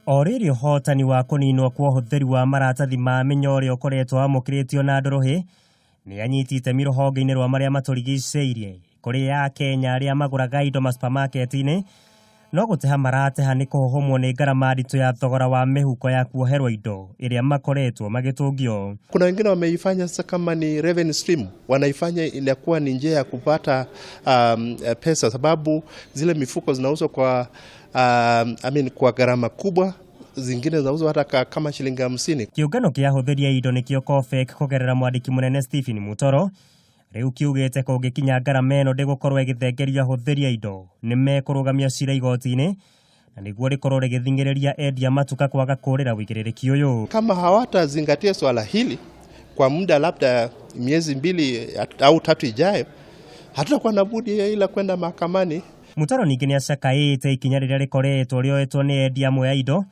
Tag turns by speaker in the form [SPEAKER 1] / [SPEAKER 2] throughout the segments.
[SPEAKER 1] Orĩrĩ ũhotani wa kũninwo kwa ũhũthĩri wa maratathi ma mĩnyore ũkoretwo wamũkĩrĩtio na ndũrũhĩ nĩ anyitĩte itemi rũhonge-inĩ rwa marĩa matũrigicĩirie kũrĩ Akenya arĩa magũraga indo masupamaketi-inĩ, no gũteha marateha nĩ kũhũhũmwo nĩ ngarama nditũ ya thogora wa mĩhuko ya kuoherwo indo ĩrĩa makoretwo magĩtũngio.
[SPEAKER 2] Kuna wengine wameifanya sasa kama ni revenue stream, wanaifanya inakuwa ni njia ya kupata pesa, sababu zile mifuko zinauzwa kwa kwa gharama kubwa, zingine zinauzwa hata kama shilingi 50.
[SPEAKER 1] Kĩũngano kĩa ahũthĩri a indo nĩkĩo COFEK kũgerera mwandĩki mũnene Stephen Mutoro rĩu kiugĩte kũngĩkinya ngarama ĩno ndĩgũkorwo ĩgĩthengerio ahũthĩri a indo nĩ mekũrũgamia cira igoti-inĩ na nĩguo rĩkorwo rĩgĩthingĩrĩria endia matuka kwaga kũrĩra wĩigĩrĩrĩki ũyũ.
[SPEAKER 2] Kama hawatazingatia swala hili kwa muda labda miezi 2 au 3 ijayo, hatutakuwa na budi ila kwenda mahakamani.
[SPEAKER 1] Mutoro ningĩ nĩacakaĩte ikinya rĩrĩa rĩkoretwo rĩoetwo nĩ endia amwe ya indo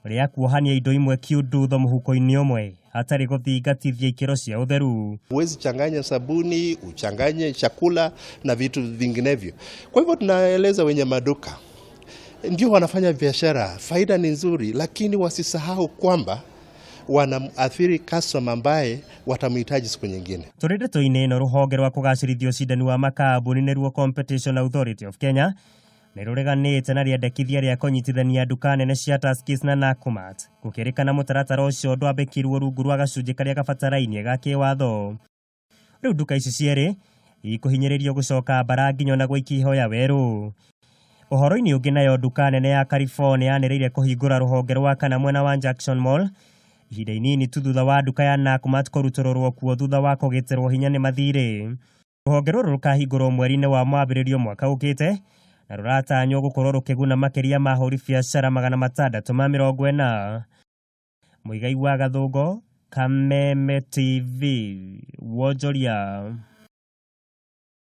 [SPEAKER 1] rĩa kuohania indo imwe kiundutho mũhuko-inĩ ũmwe hatarĩ gũthingatithia ikĩro cia ũtheru.
[SPEAKER 2] Huwezi changanya sabuni, uchanganye chakula na vitu vinginevyo. Kwa hivyo tunaeleza wenye maduka ndio wanafanya biashara, faida ni nzuri, lakini wasisahau kwamba wanaathiri customer ambaye watamhitaji siku nyingine.
[SPEAKER 1] Tũrĩndĩto-inĩ ĩno rũhonge rwa kũgacĩrithia ũcindani wa makambuni nĩruo Competition Authority of Kenya nĩrũreganĩte na rĩendekithia rĩa kũnyitithania nduka nene cia Tuskys na Nakumatt gũkĩrĩkana mũtaratara ũcio ndwambĩkirwo rungu rwa gacunjĩ karĩa gabatarainie ga kĩwatho. Rĩu nduka ici cierĩ ikũhinyĩrĩrio gũcoka mbara nginya na gũikia ihoya werũ. Ũhoro-inĩ ũngĩ nayo nduka nene ya California yanĩrĩire kũhingũra rũhonge rwa kana mwena wa Jackson Mall ihinda inini tu thutha wa nduka ya Nakumatt kũrutũrũrwo kuo thutha wa kũgitĩrwo hinya nĩ mathirĩ. Rũhonge rũrũ rũkahingũrwo mweri-inĩ wa mwambĩrĩrio mwaka ũkĩte na rũratanywo gũkorwo rũkĩguna makĩria ma ahũri biacara 640. Mũigai wa Gathũngo, Kameme TV, Wonjoria.